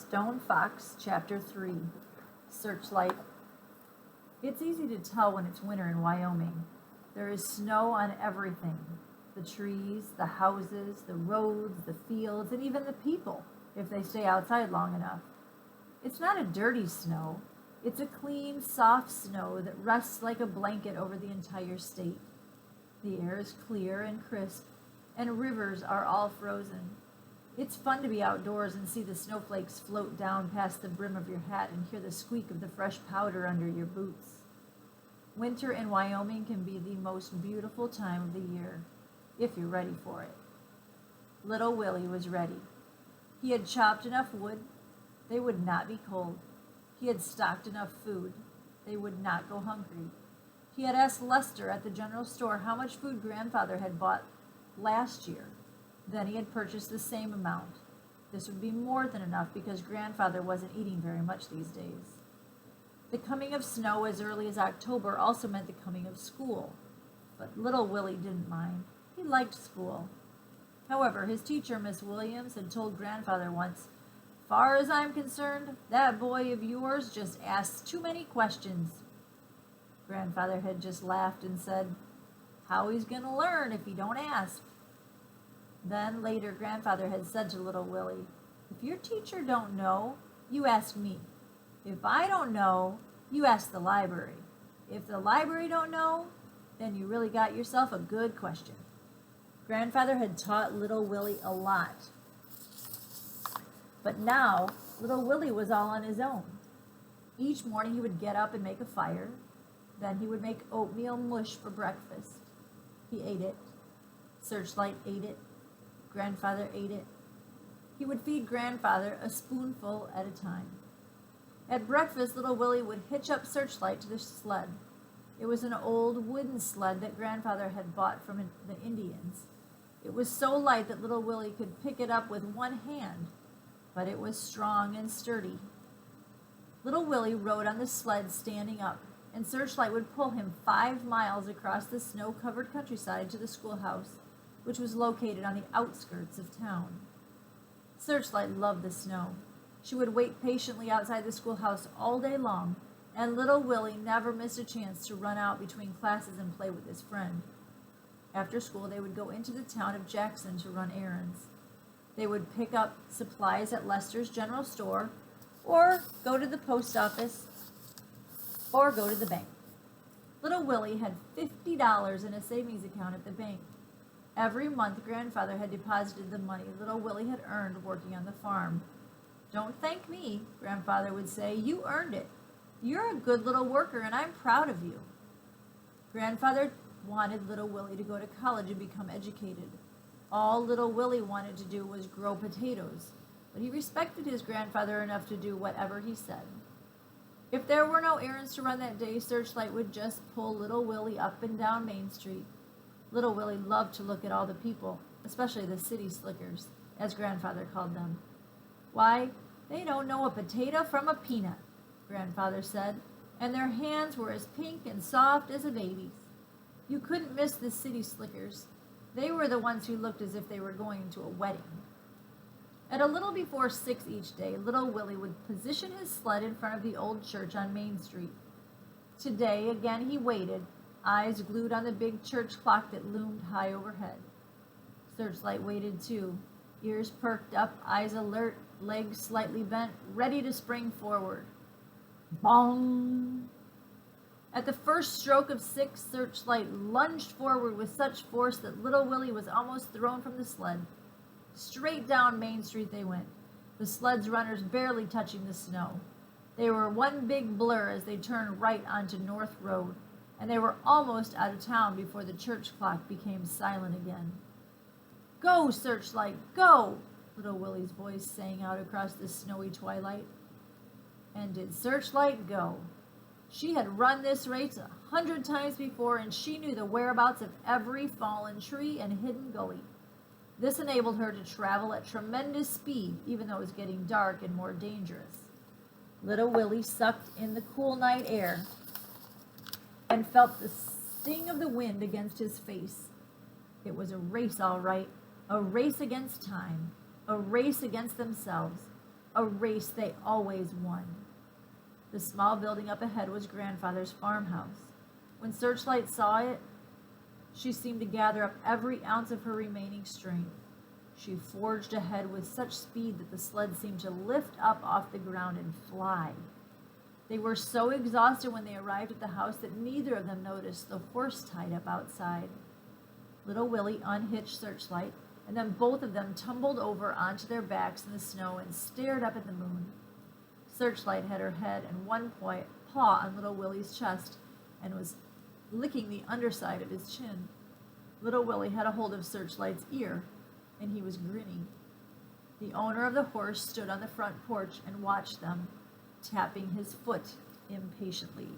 Stone Fox, Chapter 3, Searchlight. It's easy to tell when it's winter in Wyoming. There is snow on everything. The trees, the houses, the roads, the fields, and even the people, if they stay outside long enough. It's not a dirty snow. It's a clean, soft snow that rests like a blanket over the entire state. The air is clear and crisp, and rivers are all frozen. It's fun to be outdoors and see the snowflakes float down past the brim of your hat and hear the squeak of the fresh powder under your boots. Winter in Wyoming can be the most beautiful time of the year, if you're ready for it. Little Willie was ready. He had chopped enough wood. They would not be cold. He had stocked enough food. They would not go hungry. He had asked Lester at the general store how much food Grandfather had bought last year. Then he had purchased the same amount. This would be more than enough because Grandfather wasn't eating very much these days. The coming of snow as early as October also meant the coming of school. But little Willie didn't mind. He liked school. However, his teacher, Miss Williams, had told Grandfather once, "Far as I'm concerned, that boy of yours just asks too many questions." Grandfather had just laughed and said, "How he's going to learn if he don't ask?" Then later, Grandfather had said to little Willie, "If your teacher don't know, you ask me. If I don't know, you ask the library. If the library don't know, then you really got yourself a good question." Grandfather had taught little Willie a lot. But now, little Willie was all on his own. Each morning he would get up and make a fire. Then he would make oatmeal mush for breakfast. He ate it. Searchlight ate it. Grandfather ate it. He would feed Grandfather a spoonful at a time. At breakfast, little Willie would hitch up Searchlight to the sled. It was an old wooden sled that Grandfather had bought from the Indians. It was so light that little Willie could pick it up with one hand, but it was strong and sturdy. Little Willie rode on the sled standing up, and Searchlight would pull him 5 miles across the snow-covered countryside to the schoolhouse, which was located on the outskirts of town. Searchlight loved the snow. She would wait patiently outside the schoolhouse all day long, and little Willie never missed a chance to run out between classes and play with his friend. After school, they would go into the town of Jackson to run errands. They would pick up supplies at Lester's general store, or go to the post office, or go to the bank. Little Willie had $50 in a savings account at the bank. Every month, Grandfather had deposited the money little Willie had earned working on the farm. "Don't thank me," Grandfather would say. "You earned it. You're a good little worker, and I'm proud of you." Grandfather wanted little Willie to go to college and become educated. All little Willie wanted to do was grow potatoes, but he respected his grandfather enough to do whatever he said. If there were no errands to run that day, Searchlight would just pull little Willie up and down Main Street. Little Willie loved to look at all the people, especially the city slickers, as Grandfather called them. "Why, they don't know a potato from a peanut," Grandfather said, "and their hands were as pink and soft as a baby's." You couldn't miss the city slickers. They were the ones who looked as if they were going to a wedding. At a little before 6 each day, little Willie would position his sled in front of the old church on Main Street. Today, again, he waited, eyes glued on the big church clock that loomed high overhead. Searchlight waited too, ears perked up, eyes alert, legs slightly bent, ready to spring forward. Bong! At the first stroke of 6, Searchlight lunged forward with such force that little Willie was almost thrown from the sled. Straight down Main Street they went, the sled's runners barely touching the snow. They were one big blur as they turned right onto North Road, and they were almost out of town before the church clock became silent again. "Go, Searchlight, go!" little Willie's voice sang out across the snowy twilight. And did Searchlight go? She had run this race 100 times before, and she knew the whereabouts of every fallen tree and hidden gully. This enabled her to travel at tremendous speed, even though it was getting dark and more dangerous. Little Willie sucked in the cool night air and felt the sting of the wind against his face. It was a race, all right, a race against time, a race against themselves, a race they always won. The small building up ahead was Grandfather's farmhouse. When Searchlight saw it, she seemed to gather up every ounce of her remaining strength. She forged ahead with such speed that the sled seemed to lift up off the ground and fly. They were so exhausted when they arrived at the house that neither of them noticed the horse tied up outside. Little Willie unhitched Searchlight, and then both of them tumbled over onto their backs in the snow and stared up at the moon. Searchlight had her head and one paw on Little Willie's chest and was licking the underside of his chin. Little Willie had a hold of Searchlight's ear, and he was grinning. The owner of the horse stood on the front porch and watched them, tapping his foot impatiently.